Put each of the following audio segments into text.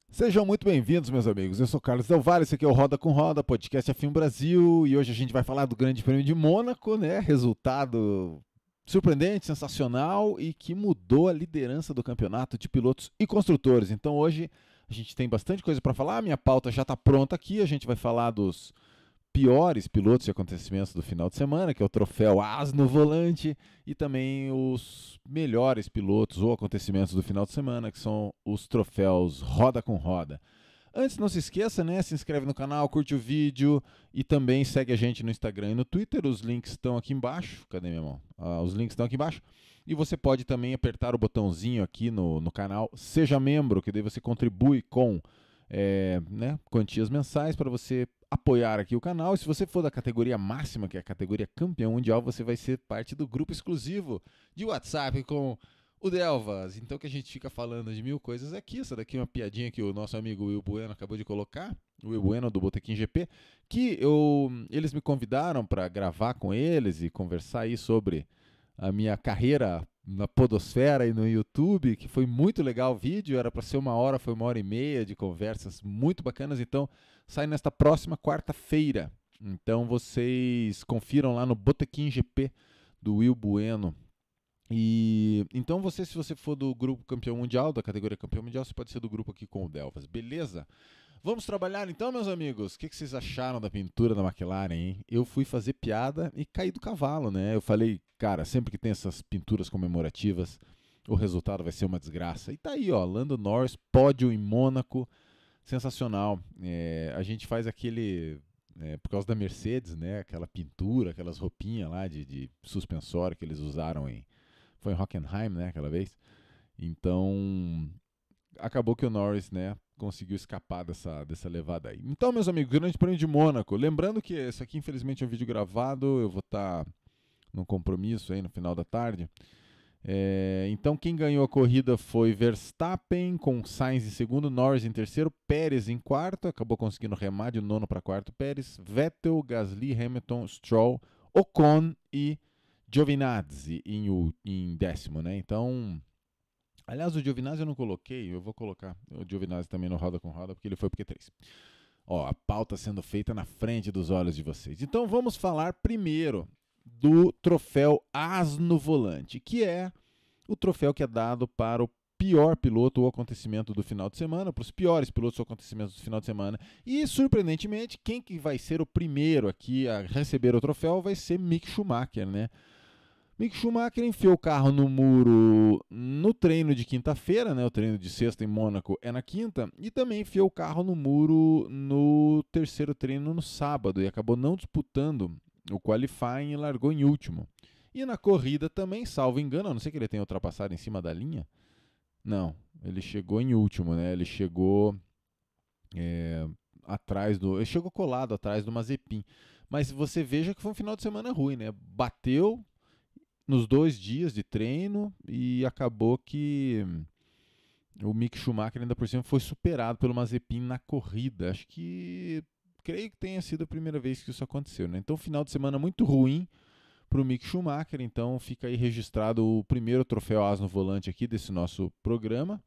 Sejam muito bem-vindos, meus amigos. Eu sou Carlos Del Valle, esse aqui é o Roda com Roda, podcast F1 Brasil, e hoje a gente vai falar do Grande Prêmio de Mônaco, né? Resultado surpreendente, sensacional e que mudou a liderança do campeonato de pilotos e construtores. Então hoje a gente tem bastante coisa para falar, a minha pauta já está pronta aqui, a gente vai falar dos piores pilotos e acontecimentos do final de semana, que é o troféu As no Volante, e também os melhores pilotos ou acontecimentos do final de semana, que são os troféus Roda com Roda. Antes, não se esqueça, né? Se inscreve no canal, curte o vídeo e também segue a gente no Instagram e no Twitter. Os links estão aqui embaixo. Cadê minha mão? Os links estão aqui embaixo. E você pode também apertar o botãozinho aqui no canal Seja Membro, que daí você contribui com quantias mensais para você apoiar aqui o canal. E se você for da categoria máxima, que é a categoria campeão mundial, você vai ser parte do grupo exclusivo de WhatsApp com o Delvas. Então que a gente fica falando de mil coisas aqui. Essa daqui é uma piadinha que o nosso amigo Will Bueno acabou de colocar. O Will Bueno do Botequim GP, que eles me convidaram para gravar com eles e conversar aí sobre a minha carreira na podosfera e no YouTube, que foi muito legal o vídeo, era para ser 1 hora, foi 1 hora e meia de conversas muito bacanas, então sai nesta próxima quarta-feira. Então vocês confiram lá no Botequim GP do Will Bueno. E então se você for do grupo campeão mundial, da categoria campeão mundial, você pode ser do grupo aqui com o Delvas, beleza? Vamos trabalhar então, meus amigos. O que vocês acharam da pintura da McLaren, hein? Eu fui fazer piada e caí do cavalo, né? Eu falei, cara, sempre que tem essas pinturas comemorativas, o resultado vai ser uma desgraça. E tá aí, ó, Lando Norris, pódio em Mônaco, sensacional. A gente faz aquele, por causa da Mercedes, né? Aquela pintura, aquelas roupinhas lá de suspensório que eles usaram foi em Hockenheim, né, aquela vez. Então, acabou que o Norris, né, conseguiu escapar dessa levada aí. Então, meus amigos, Grande Prêmio de Mônaco. Lembrando que esse aqui, infelizmente, é um vídeo gravado. Eu vou estar num compromisso aí no final da tarde. Então, quem ganhou a corrida foi Verstappen, com Sainz em segundo, Norris em terceiro, Pérez em quarto, acabou conseguindo remar de nono para quarto, Pérez, Vettel, Gasly, Hamilton, Stroll, Ocon e Giovinazzi em décimo, né? Então, aliás, o Giovinazzi eu não coloquei, eu vou colocar o Giovinazzi também no Roda com Roda, porque ele foi porque 3. Ó, a pauta sendo feita na frente dos olhos de vocês. Então vamos falar primeiro do troféu As no Volante, que é o troféu que é dado para o pior piloto ou acontecimento do final de semana, para os piores pilotos ou acontecimentos do final de semana. E, surpreendentemente, quem que vai ser o primeiro aqui a receber o troféu vai ser Mick Schumacher, né? Mick Schumacher enfiou o carro no muro no treino de quinta-feira, né? O treino de sexta em Mônaco é na quinta, e também enfiou o carro no muro no terceiro treino no sábado e acabou não disputando o qualifying e largou em último. E na corrida também, salvo engano, a não ser que ele tenha ultrapassado em cima da linha. Não, ele chegou em último, né? Ele chegou atrás do. Ele chegou colado atrás do Mazepin. Mas você veja que foi um final de semana ruim, né? Bateu nos 2 dias de treino e acabou que o Mick Schumacher ainda por cima foi superado pelo Mazepin na corrida. Acho que creio que tenha sido a primeira vez que isso aconteceu, né? Então, final de semana muito ruim para o Mick Schumacher. Então, fica aí registrado o primeiro troféu As no Volante aqui desse nosso programa.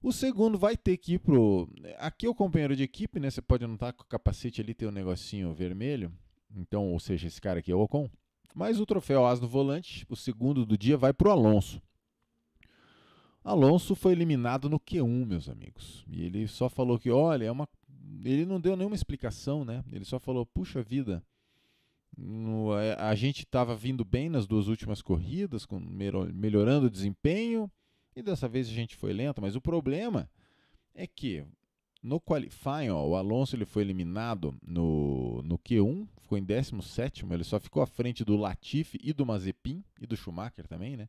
O segundo vai ter que ir pro. Aqui é o companheiro de equipe, né? Você pode notar que o capacete ali tem um negocinho vermelho. Então, ou seja, esse cara aqui é o Ocon. Mas o troféu As no Volante, o segundo do dia, vai para o Alonso. Alonso foi eliminado no Q1, meus amigos. E ele só falou que, olha, ele não deu nenhuma explicação, né? Ele só falou, puxa vida, a gente estava vindo bem nas 2 últimas corridas, melhorando o desempenho, e dessa vez a gente foi lento, mas o problema é que no qualifying, ó, o Alonso ele foi eliminado no Q1, ficou em 17º, ele só ficou à frente do Latifi e do Mazepin, e do Schumacher também, né?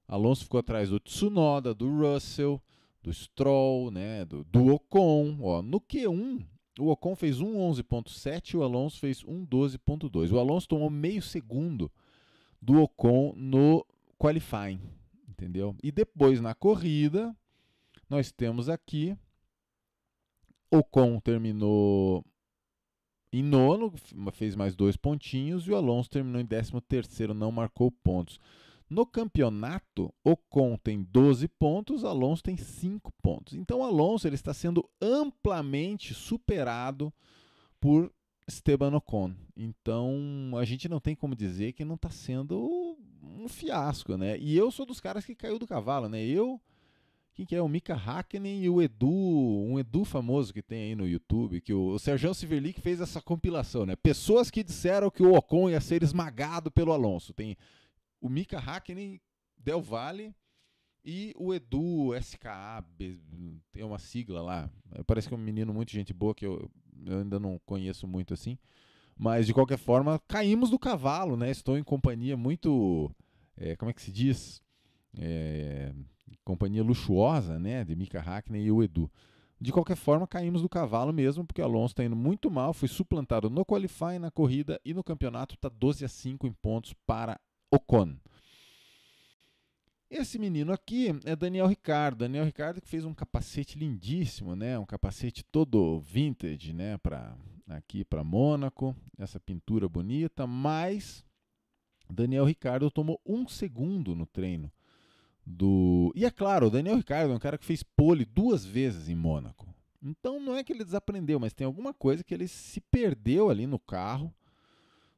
Alonso ficou atrás do Tsunoda, do Russell, do Stroll, né, do Ocon. Ó, no Q1, o Ocon fez 1:11.7 e o Alonso fez 1:12.2. O Alonso tomou meio segundo do Ocon no qualifying, entendeu? E depois na corrida, nós temos aqui Ocon terminou em nono, fez mais 2 pontinhos, e o Alonso terminou em 13º, não marcou pontos. No campeonato, Ocon tem 12 pontos, Alonso tem 5 pontos. Então, Alonso ele está sendo amplamente superado por Esteban Ocon. Então, a gente não tem como dizer que não está sendo um fiasco, né? E eu sou dos caras que caiu do cavalo, né? Quem que é? O Mika Hakkinen e o Edu, um Edu famoso que tem aí no YouTube, que o Serjão Civerli fez essa compilação, né? Pessoas que disseram que o Ocon ia ser esmagado pelo Alonso. Tem o Mika Hakkinen, Del Valle e o Edu SKA, tem uma sigla lá. Parece que é um menino muito gente boa que eu ainda não conheço muito assim. Mas de qualquer forma, caímos do cavalo, né? Estou em companhia muito. Como é que se diz? Companhia luxuosa, né? De Mika Hakkinen e o Edu. De qualquer forma, caímos do cavalo mesmo, porque o Alonso está indo muito mal. Foi suplantado no qualifying, na corrida e no campeonato. Está 12-5 em pontos para Ocon. Esse menino aqui é Daniel Ricciardo. Daniel Ricciardo que fez um capacete lindíssimo, né? Um capacete todo vintage, né? Aqui para Mônaco. Essa pintura bonita. Mas Daniel Ricciardo tomou 1 segundo no treino. E é claro, o Daniel Ricciardo é um cara que fez pole 2 vezes em Mônaco. Então não é que ele desaprendeu, mas tem alguma coisa que ele se perdeu ali no carro.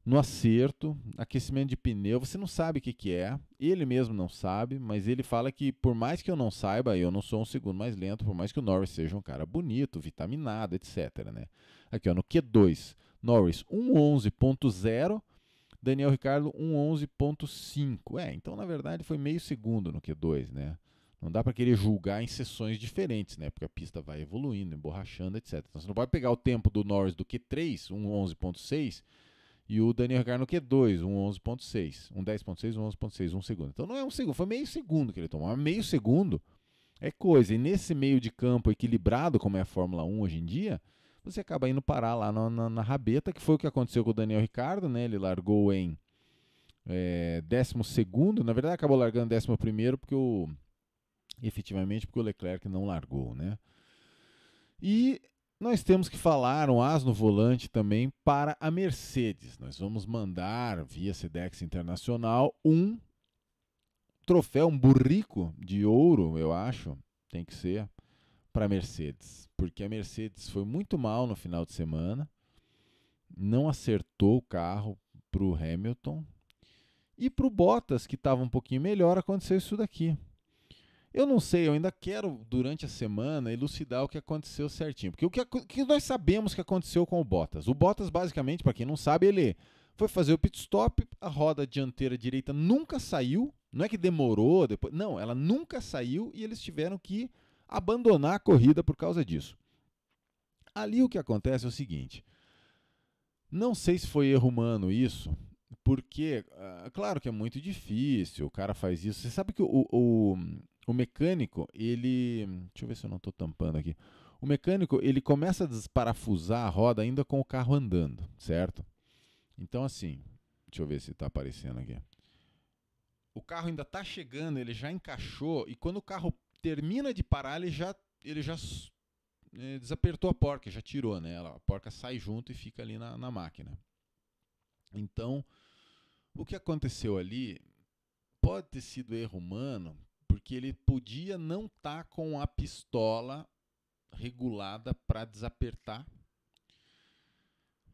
No acerto, aquecimento de pneu, você não sabe o que é, ele mesmo não sabe, mas ele fala que por mais que eu não saiba, eu não sou um segundo mais lento, por mais que o Norris seja um cara bonito, vitaminado, etc. Né? Aqui ó, no Q2, Norris 1:11.0, Daniel Ricciardo 1:11.5. Então na verdade foi meio segundo no Q2, né? Não dá para querer julgar em sessões diferentes, né? Porque a pista vai evoluindo, emborrachando, etc. Então você não pode pegar o tempo do Norris do Q3, 1:11.6, e o Daniel Ricciardo no Q2, 1:11.6, 10.6, 1:11.6, 1 segundo. Então não é um segundo, foi meio segundo que ele tomou. Mas meio segundo é coisa. E nesse meio de campo equilibrado, como é a Fórmula 1 hoje em dia, você acaba indo parar lá na rabeta, que foi o que aconteceu com o Daniel Ricciardo, né? Ele largou em 12º, na verdade acabou largando 11º, efetivamente porque o Leclerc não largou, né? E nós temos que falar um as no volante também para a Mercedes. Nós vamos mandar via Sedex Internacional um troféu, um burrico de ouro, eu acho, tem que ser, para a Mercedes. Porque a Mercedes foi muito mal no final de semana, não acertou o carro para o Hamilton. E para o Bottas, que estava um pouquinho melhor, aconteceu isso daqui. Eu não sei, eu ainda quero, durante a semana, elucidar o que aconteceu certinho. Porque o que nós sabemos que aconteceu com o Bottas? O Bottas, basicamente, para quem não sabe, ele foi fazer o pit stop, a roda dianteira direita nunca saiu, não é que demorou, depois, não, ela nunca saiu e eles tiveram que abandonar a corrida por causa disso. Ali o que acontece é o seguinte, não sei se foi erro humano isso, porque, claro que é muito difícil, o cara faz isso, você sabe que o mecânico, ele... Deixa eu ver se eu não estou tampando aqui. O mecânico, ele começa a desparafusar a roda ainda com o carro andando, certo? Então, assim, deixa eu ver se está aparecendo aqui. O carro ainda está chegando, ele já encaixou, e quando o carro termina de parar, ele já desapertou a porca, já tirou, né? A porca sai junto e fica ali na máquina. Então, o que aconteceu ali pode ter sido erro humano, porque ele podia não estar com a pistola regulada para desapertar.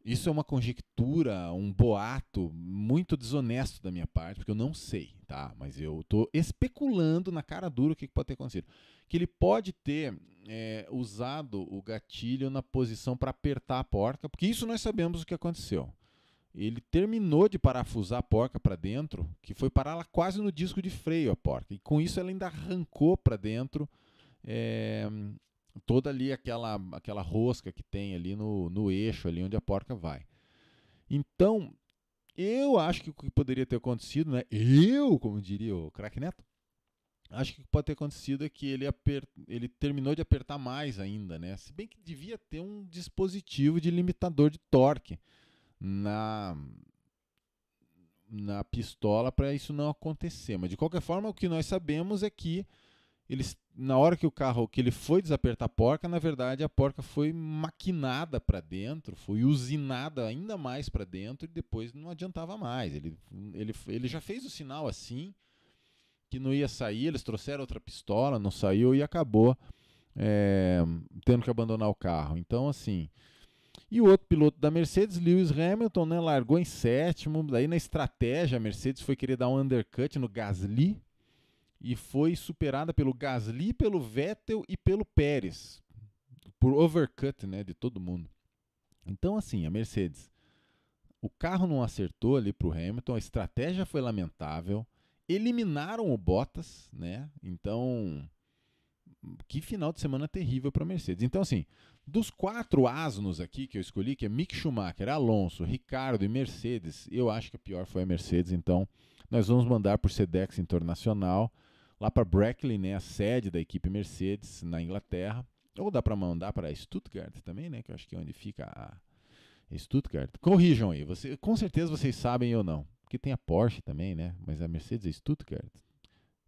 Isso é uma conjectura, um boato muito desonesto da minha parte, porque eu não sei, tá? Mas eu estou especulando na cara dura o que pode ter acontecido. Que ele pode ter usado o gatilho na posição para apertar a porca, porque isso nós sabemos o que aconteceu. Ele terminou de parafusar a porca para dentro, que foi parar lá quase no disco de freio a porca. E com isso ela ainda arrancou para dentro toda ali aquela rosca que tem ali no eixo, ali onde a porca vai. Então, eu acho que o que poderia ter acontecido, né? Como diria o craque Neto, acho que o que pode ter acontecido é que ele terminou de apertar mais ainda, né? Se bem que devia ter um dispositivo de limitador de torque na pistola para isso não acontecer. Mas de qualquer forma, o que nós sabemos é que na hora que ele foi desapertar a porca, na verdade a porca foi maquinada para dentro, foi usinada ainda mais para dentro e depois não adiantava mais. Ele já fez o sinal assim que não ia sair, eles trouxeram outra pistola, não saiu e acabou tendo que abandonar o carro. Então, assim... E o outro piloto da Mercedes, Lewis Hamilton, né, largou em sétimo. Daí na estratégia a Mercedes foi querer dar um undercut no Gasly e foi superada pelo Gasly, pelo Vettel e pelo Pérez, por overcut, né, de todo mundo. Então, assim, a Mercedes, o carro não acertou ali para o Hamilton, a estratégia foi lamentável, eliminaram o Bottas, né? Então, que final de semana terrível para a Mercedes. Então, assim, dos 4 asnos aqui que eu escolhi, que é Mick Schumacher, Alonso, Ricardo e Mercedes, eu acho que a pior foi a Mercedes. Então, nós vamos mandar por Sedex Internacional, lá para Brackley, né, a sede da equipe Mercedes na Inglaterra. Ou dá para mandar para Stuttgart também, né, que eu acho que é onde fica a Stuttgart. Corrijam aí, com certeza vocês sabem ou não, porque tem a Porsche também, né, mas a Mercedes é Stuttgart.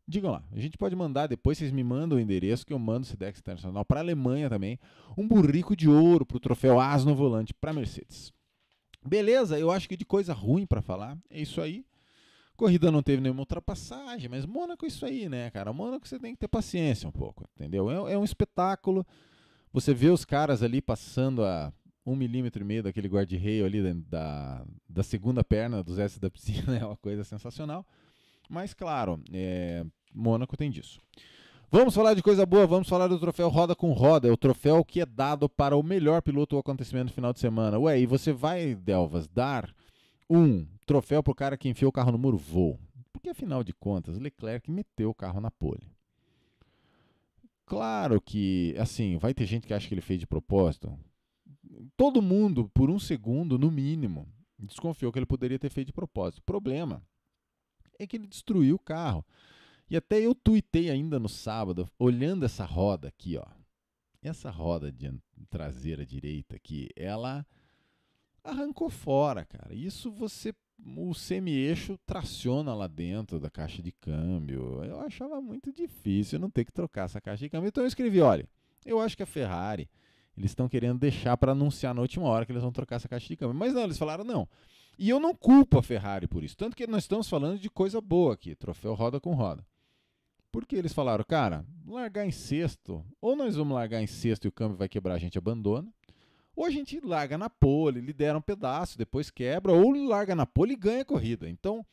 Digam lá, a gente pode mandar, depois vocês me mandam o endereço que eu mando o Sedex Internacional para a Alemanha também, um burrico de ouro para o troféu As no volante para a Mercedes. Beleza, eu acho que de coisa ruim para falar, é isso aí. Corrida não teve nenhuma ultrapassagem, mas Mônaco é isso aí, né, cara? Mônaco você tem que ter paciência um pouco, entendeu? É um espetáculo, você vê os caras ali passando a 1,5 milímetro daquele guarda-reio ali da segunda perna dos S da piscina, é uma coisa sensacional. Mas, claro, Mônaco tem disso. Vamos falar de coisa boa, vamos falar do troféu Roda com Roda. É o troféu que é dado para o melhor piloto do acontecimento no final de semana. Ué, e você vai, Delvas, dar um troféu para o cara que enfiou o carro no muro? Vou. Porque, afinal de contas, Leclerc meteu o carro na pole. Claro que, assim, vai ter gente que acha que ele fez de propósito. Todo mundo, por um segundo, no mínimo, desconfiou que ele poderia ter feito de propósito. O problema é que ele destruiu o carro. E até eu tuitei ainda no sábado, olhando essa roda aqui, ó. Essa roda traseira direita aqui, ela arrancou fora, cara. Isso o semi-eixo traciona lá dentro da caixa de câmbio. Eu achava muito difícil não ter que trocar essa caixa de câmbio. Então eu escrevi, olha, eu acho que a Ferrari, eles estão querendo deixar para anunciar na última hora que eles vão trocar essa caixa de câmbio. Mas não, eles falaram não. E eu não culpo a Ferrari por isso. Tanto que nós estamos falando de coisa boa aqui, troféu Roda com Roda. Porque eles falaram, cara, largar em sexto, ou nós vamos largar em sexto e o câmbio vai quebrar, a gente abandona, ou a gente larga na pole, lidera um pedaço, depois quebra, ou larga na pole e ganha a corrida. Então,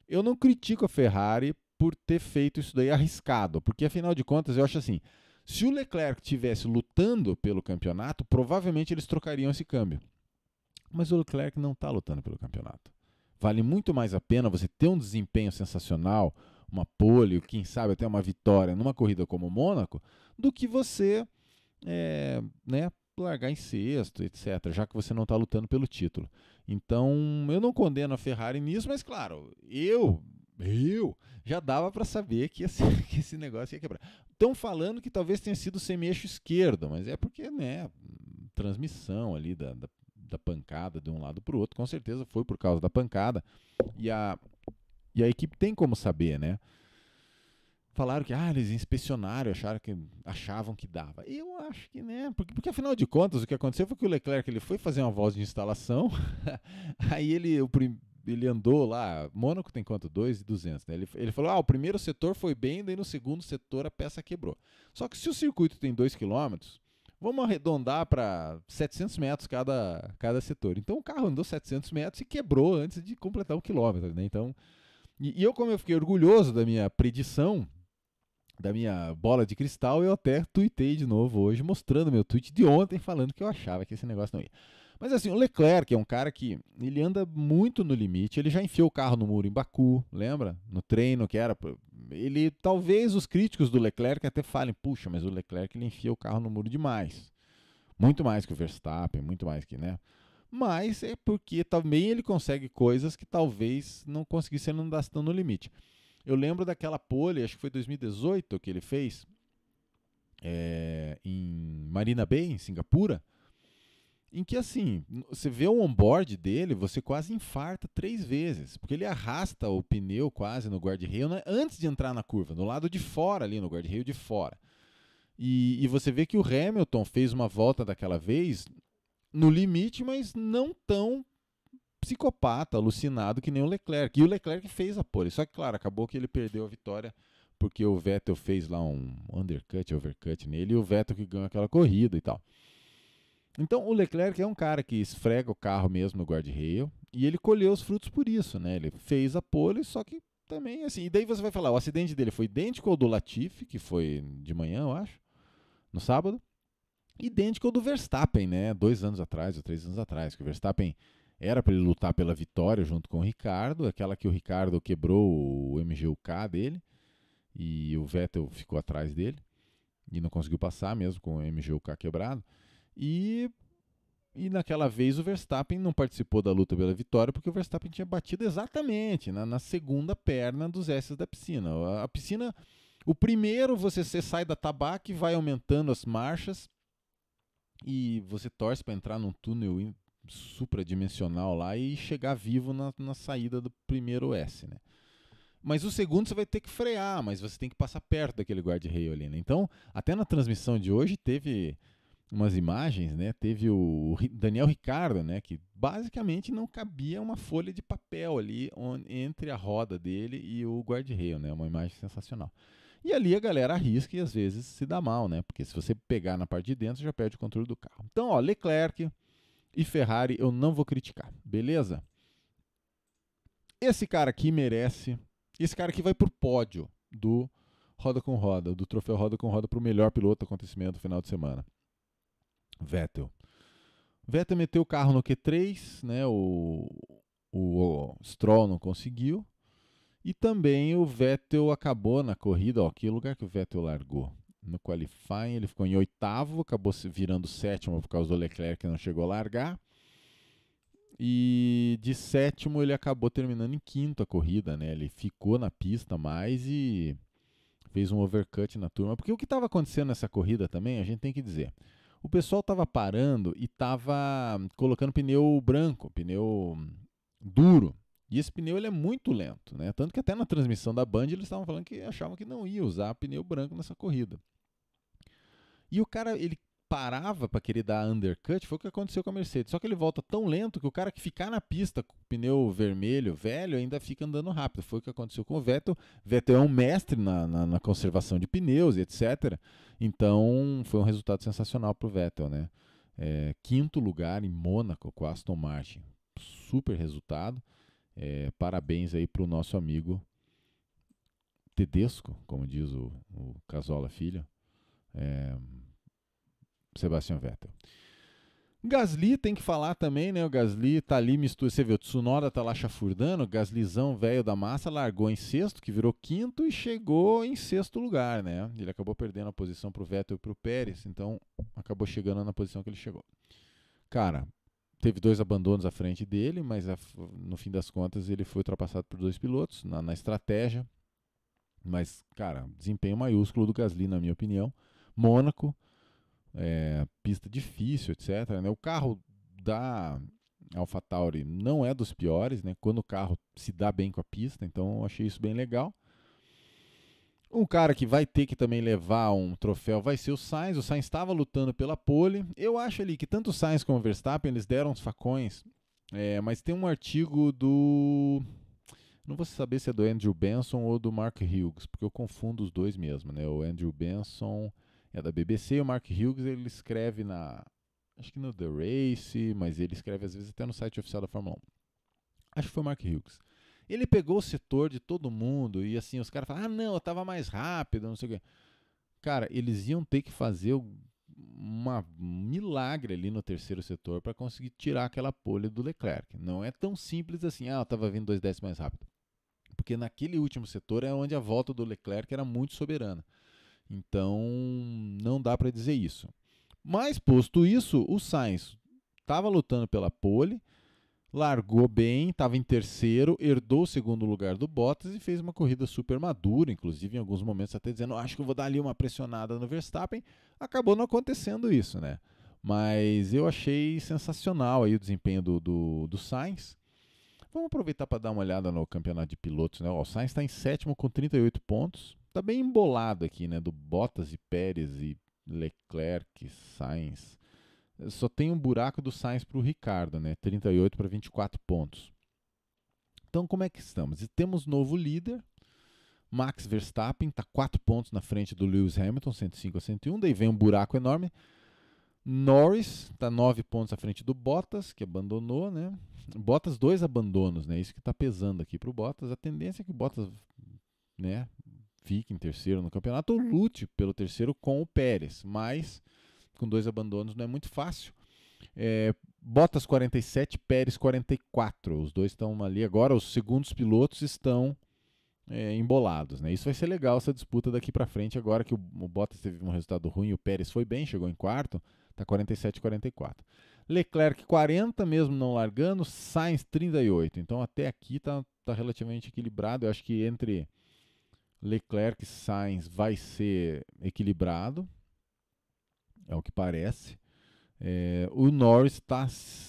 eu não critico a Ferrari por ter feito isso daí arriscado, porque afinal de contas eu acho assim, se o Leclerc estivesse lutando pelo campeonato, provavelmente eles trocariam esse câmbio. Mas o Leclerc não está lutando pelo campeonato. Vale muito mais a pena você ter um desempenho sensacional, uma pole, quem sabe até uma vitória numa corrida como o Mônaco, do que você largar em sexto, etc., já que você não está lutando pelo título. Então, eu não condeno a Ferrari nisso, mas claro, eu já dava para saber que esse negócio ia quebrar. Estão falando que talvez tenha sido o semi-eixo esquerdo, mas é porque, transmissão ali da pancada de um lado para o outro, com certeza foi por causa da pancada, e a equipe tem como saber, né? Falaram que eles inspecionaram, achavam que dava. Eu acho que, né? Porque afinal de contas, o que aconteceu foi que o Leclerc ele foi fazer uma volta de instalação, aí ele andou lá, Mônaco tem quanto? 2.200, né? Ele falou, o primeiro setor foi bem, daí no segundo setor a peça quebrou. Só que se o circuito tem 2 km, vamos arredondar para 700 metros cada setor. Então o carro andou 700 metros e quebrou antes de completar o quilômetro, né? Então, como eu fiquei orgulhoso da minha predição, da minha bola de cristal, eu até tuitei de novo hoje, mostrando meu tweet de ontem, falando que eu achava que esse negócio não ia. Mas assim, o Leclerc é um cara que ele anda muito no limite, ele já enfiou o carro no muro em Baku, lembra? No treino que era... talvez os críticos do Leclerc até falem, puxa, mas o Leclerc ele enfia o carro no muro demais. Muito mais que o Verstappen, muito mais que, né? Mas é porque também ele consegue coisas que talvez não conseguisse se ele não andasse tão no limite. Eu lembro daquela pole, acho que foi 2018 que ele fez, em Marina Bay, em Singapura, em que assim, você vê o onboard dele, você quase infarta 3 vezes, porque ele arrasta o pneu quase no guarda-reio, né, antes de entrar na curva, no lado de fora ali, no guarda-reio de fora. E você vê que o Hamilton fez uma volta daquela vez no limite, mas não tão psicopata, alucinado que nem o Leclerc. E o Leclerc fez a pole. Só que, claro, acabou que ele perdeu a vitória porque o Vettel fez lá um undercut, overcut nele, e o Vettel que ganhou aquela corrida e tal. Então o Leclerc é um cara que esfrega o carro mesmo no guardrail, e ele colheu os frutos por isso, né? Ele fez a pole, só que também assim. E daí você vai falar, o acidente dele foi idêntico ao do Latifi, que foi de manhã, eu acho, no sábado, idêntico ao do Verstappen, né? 2 anos atrás ou 3 anos atrás, que o Verstappen era para ele lutar pela vitória junto com o Ricardo, aquela que o Ricardo quebrou o MGU-K dele, e o Vettel ficou atrás dele, e não conseguiu passar mesmo com o MGU-K quebrado. E naquela vez o Verstappen não participou da luta pela vitória porque o Verstappen tinha batido exatamente na segunda perna dos S da piscina. A piscina, o primeiro você sai da tabaca e vai aumentando as marchas e você torce para entrar num túnel supradimensional lá e chegar vivo na saída do primeiro S, né? Mas o segundo você vai ter que frear, mas você tem que passar perto daquele guarda-reio ali, né? Então, até na transmissão de hoje teve umas imagens, né? Teve o Daniel Ricciardo, né? Que basicamente não cabia uma folha de papel ali entre a roda dele e o guarda-reio, né? Uma imagem sensacional. E ali a galera arrisca e às vezes se dá mal, né? Porque se você pegar na parte de dentro, você já perde o controle do carro. Então, ó, Leclerc e Ferrari eu não vou criticar, beleza? Esse cara aqui merece. Esse cara aqui vai pro pódio do Roda com Roda, do troféu Roda com Roda pro melhor piloto do acontecimento do final de semana. Vettel. Vettel meteu o carro no Q3, né? O Stroll não conseguiu. E também o Vettel acabou na corrida, ó, que lugar que o Vettel largou? No qualifying ele ficou em 8º, acabou se virando 7º por causa do Leclerc que não chegou a largar. E de 7º ele acabou terminando em 5º a corrida, né? Ele ficou na pista mais e fez um overcut na turma. Porque o que estava acontecendo nessa corrida também, a gente tem que dizer. O pessoal estava parando e estava colocando pneu branco, pneu duro. E esse pneu ele é muito lento, né? Tanto que até na transmissão da Band eles estavam falando que achavam que não ia usar pneu branco nessa corrida. E o cara, ele parava para querer dar undercut, foi o que aconteceu com a Mercedes. Só que ele volta tão lento que o cara que ficar na pista com o pneu vermelho, velho, ainda fica andando rápido. Foi o que aconteceu com o Vettel. Vettel é um mestre na conservação de pneus e etc. Então foi um resultado sensacional para o Vettel, né? 5º lugar em Mônaco com a Aston Martin. Super resultado. Parabéns aí para o nosso amigo Tedesco, como diz o Casola Filho. Sebastian Vettel. Gasly tem que falar também, né? O Gasly tá ali mistura. Você vê, o Tsunoda tá lá chafurdando. O Gaslyzão velho da massa largou em 6º, que virou 5º e chegou em 6º lugar, né? Ele acabou perdendo a posição pro Vettel e pro Pérez, então acabou chegando na posição que ele chegou. Cara, teve 2 abandonos à frente dele, mas no fim das contas ele foi ultrapassado por 2 pilotos na estratégia. Mas, cara, desempenho maiúsculo do Gasly, na minha opinião. Mônaco. Pista difícil, etc. Né? O carro da AlphaTauri não é dos piores, né? Quando o carro se dá bem com a pista, então eu achei isso bem legal. Um cara que vai ter que também levar um troféu vai ser o Sainz. O Sainz estava lutando pela pole. Eu acho ali que tanto o Sainz como o Verstappen eles deram uns facões, mas tem um artigo do... Não vou saber se é do Andrew Benson ou do Mark Hughes, porque eu confundo os dois mesmo, né? O Andrew Benson é da BBC e o Mark Hughes ele escreve acho que no The Race, mas ele escreve às vezes até no site oficial da Fórmula 1. Acho que foi o Mark Hughes. Ele pegou o setor de todo mundo e assim, os caras falaram, não, eu tava mais rápido, não sei o quê. Cara, eles iam ter que fazer um milagre ali no terceiro setor para conseguir tirar aquela pole do Leclerc. Não é tão simples assim, eu tava vindo 2 décimos mais rápido. Porque naquele último setor é onde a volta do Leclerc era muito soberana. Então, não dá para dizer isso. Mas, posto isso, o Sainz estava lutando pela pole, largou bem, estava em terceiro, herdou o segundo lugar do Bottas e fez uma corrida super madura, inclusive em alguns momentos até dizendo, acho que eu vou dar ali uma pressionada no Verstappen. Acabou não acontecendo isso, né? Mas eu achei sensacional aí o desempenho do Sainz. Vamos aproveitar para dar uma olhada no campeonato de pilotos, né? O Sainz está em 7º com 38 pontos. Tá bem embolado aqui, né? Do Bottas e Pérez e Leclerc, Sainz. Só tem um buraco do Sainz para o Ricardo, né? 38 para 24 pontos. Então, como é que estamos? Temos novo líder. Max Verstappen está 4 pontos na frente do Lewis Hamilton, 105 a 101. Daí vem um buraco enorme. Norris está 9 pontos à frente do Bottas, que abandonou, né? Bottas 2 abandonos, né? Isso que está pesando aqui para o Bottas. A tendência é que o Bottas, né, fique em terceiro no campeonato ou lute pelo terceiro com o Pérez, mas com 2 abandonos não é muito fácil. Bottas 47, Pérez 44. Os dois estão ali agora. Os segundos pilotos estão embolados, né? Isso vai ser legal, essa disputa daqui para frente. Agora que o Bottas teve um resultado ruim, o Pérez foi bem, chegou em quarto, está 47 44. Leclerc 40, mesmo não largando. Sainz 38. Então até aqui tá relativamente equilibrado. Eu acho que entre Leclerc e Sainz vai ser equilibrado, é o que parece. O Norris está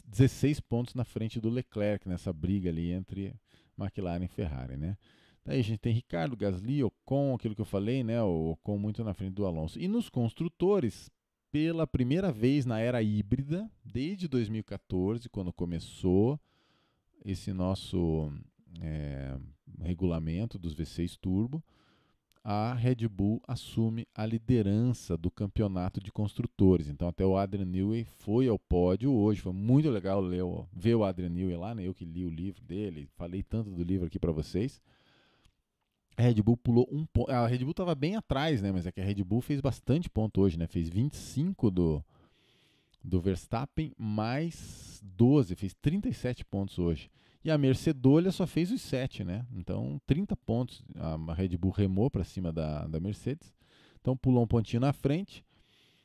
16 pontos na frente do Leclerc nessa briga ali entre McLaren e Ferrari, né? Daí a gente tem Ricardo, Gasly, Ocon, aquilo que eu falei, né? O Ocon muito na frente do Alonso. E nos construtores, pela primeira vez na era híbrida, desde 2014, quando começou esse nosso regulamento dos V6 Turbo, a Red Bull assume a liderança do campeonato de construtores. Então até o Adrian Newey foi ao pódio hoje. Foi muito legal ver o Adrian Newey lá, né? Eu que li o livro dele, falei tanto do livro aqui para vocês. A Red Bull pulou um ponto. A Red Bull estava bem atrás, né? Mas é que a Red Bull fez bastante ponto hoje, né? Fez 25 do Verstappen, mais 12, fez 37 pontos hoje. E a Mercedes só fez os 7, né? Então 30 pontos. A Red Bull remou para cima da Mercedes. Então pulou um pontinho na frente.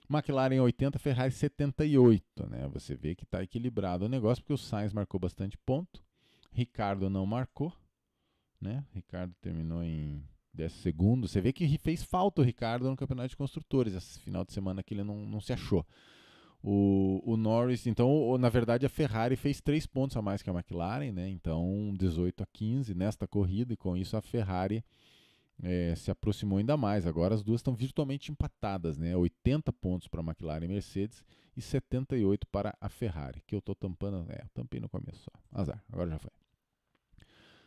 McLaren 80, Ferrari 78, né? Você vê que está equilibrado o negócio, porque o Sainz marcou bastante ponto. Ricardo não marcou, né? Ricardo terminou em 12º. Você vê que fez falta o Ricardo no campeonato de construtores. Esse final de semana que ele não se achou. O Norris, então, na verdade, a Ferrari fez 3 pontos a mais que a McLaren, né? Então, 18 a 15 nesta corrida, e com isso a Ferrari se aproximou ainda mais. Agora as duas estão virtualmente empatadas, né? 80 pontos para a McLaren e Mercedes e 78 para a Ferrari, que eu estou tampando, eu tampei no começo só. Azar, agora já foi.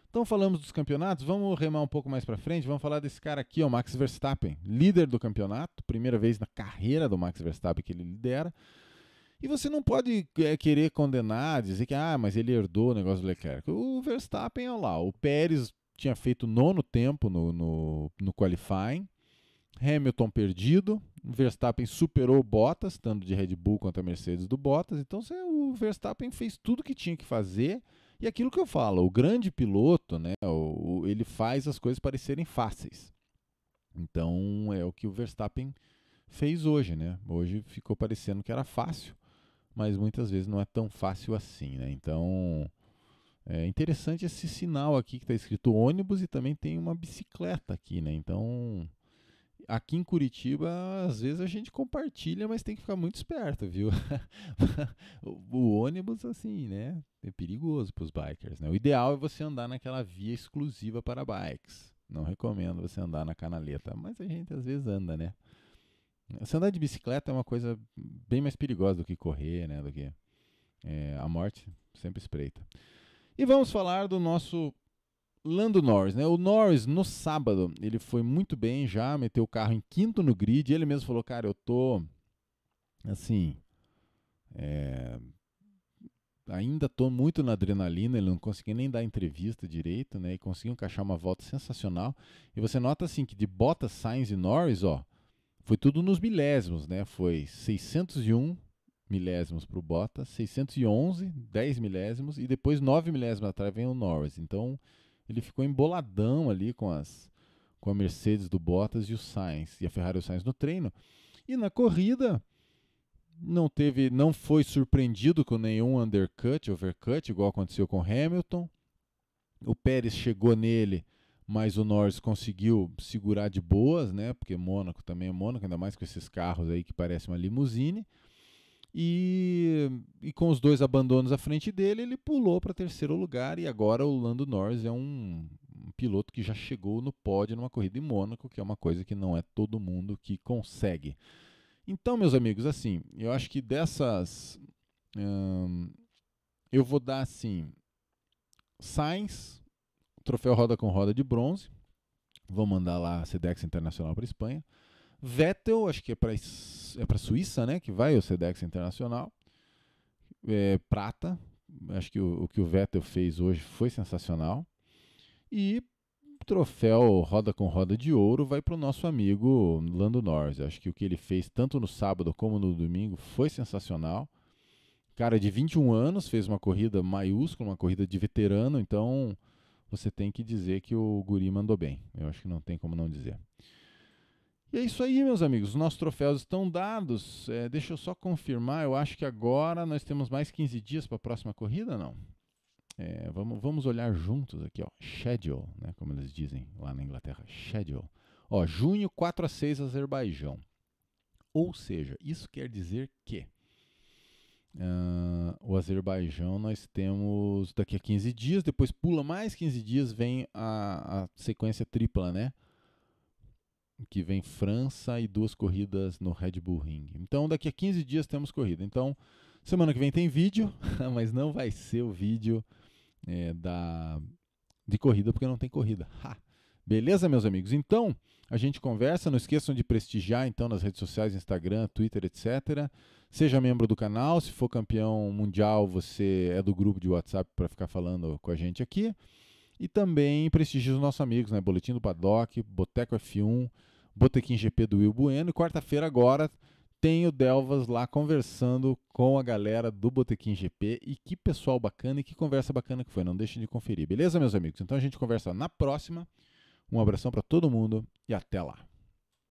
Então falamos dos campeonatos, vamos remar um pouco mais para frente, vamos falar desse cara aqui, o Max Verstappen, líder do campeonato, primeira vez na carreira do Max Verstappen que ele lidera. E você não pode querer condenar, dizer que mas ele herdou o negócio do Leclerc. O Verstappen, olha lá, o Pérez tinha feito 9º tempo no qualifying, Hamilton perdido, o Verstappen superou o Bottas, tanto de Red Bull quanto a Mercedes do Bottas. Então o Verstappen fez tudo que tinha que fazer. E aquilo que eu falo, o grande piloto, né, ele faz as coisas parecerem fáceis. Então é o que o Verstappen fez hoje, né? Hoje ficou parecendo que era fácil, mas muitas vezes não é tão fácil assim, né? Então é interessante esse sinal aqui que está escrito ônibus e também tem uma bicicleta aqui, né? Então aqui em Curitiba, às vezes a gente compartilha, mas tem que ficar muito esperto, viu? o ônibus, assim, né? É perigoso para os bikers, né? O ideal é você andar naquela via exclusiva para bikes. Não recomendo você andar na canaleta, mas a gente às vezes anda, né? Se andar de bicicleta é uma coisa bem mais perigosa do que correr, né? Do que a morte sempre espreita. E vamos falar do nosso Lando Norris, né? O Norris, no sábado, ele foi muito bem já, meteu o carro em 5º no grid. Ele mesmo falou, cara, eu tô, assim, ainda tô muito na adrenalina. Ele não conseguiu nem dar entrevista direito, né? E conseguiu encaixar uma volta sensacional. E você nota, assim, que de Bottas, Sainz e Norris, foi tudo nos milésimos, né? Foi 601 milésimos para o Bottas, 611, 10 milésimos, e depois 9 milésimos atrás vem o Norris. Então ele ficou emboladão ali com a Mercedes do Bottas e o Sainz, e a Ferrari e o Sainz no treino. E na corrida não foi surpreendido com nenhum overcut, igual aconteceu com Hamilton. O Pérez chegou nele, mas o Norris conseguiu segurar de boas, né? Porque Mônaco também é Mônaco, ainda mais com esses carros aí que parecem uma limusine. E com os 2 abandonos à frente dele, ele pulou para 3º lugar. E agora o Lando Norris é um piloto que já chegou no pódio numa corrida em Mônaco, que é uma coisa que não é todo mundo que consegue. Então, meus amigos, assim, eu acho que dessas... eu vou dar, assim, Sainz, troféu roda com roda de bronze. Vão mandar lá a Sedex Internacional para Espanha. Vettel, acho que é para Suíça, né? Que vai o Sedex Internacional. Prata, acho que o que o Vettel fez hoje foi sensacional. E o troféu roda com roda de ouro vai para o nosso amigo Lando Norris. Acho que o que ele fez tanto no sábado como no domingo foi sensacional. Cara de 21 anos, fez uma corrida maiúscula, uma corrida de veterano, então você tem que dizer que o guri mandou bem. Eu acho que não tem como não dizer. E é isso aí, meus amigos. Os nossos troféus estão dados. Deixa eu só confirmar. Eu acho que agora nós temos mais 15 dias para a próxima corrida, não? Vamos olhar juntos aqui, ó. Schedule, né, como eles dizem lá na Inglaterra. Schedule. Ó, junho 4 a 6, Azerbaijão. Ou seja, isso quer dizer que o Azerbaijão nós temos daqui a 15 dias, depois pula mais 15 dias, vem a sequência tripla, né? Que vem França e 2 corridas no Red Bull Ring. Então daqui a 15 dias temos corrida. Então semana que vem tem vídeo, mas não vai ser o vídeo de corrida, porque não tem corrida. Beleza, meus amigos? Então a gente conversa. Não esqueçam de prestigiar então nas redes sociais, Instagram, Twitter, etc. Seja membro do canal. Se for campeão mundial, você é do grupo de WhatsApp para ficar falando com a gente aqui. E também prestigie os nossos amigos, né? Boletim do Paddock, Boteco F1, Botequim GP do Will Bueno. E quarta-feira agora tem o Delvas lá conversando com a galera do Botequim GP. E que pessoal bacana e que conversa bacana que foi. Não deixem de conferir, beleza, meus amigos? Então a gente conversa na próxima. Um abração para todo mundo e até lá.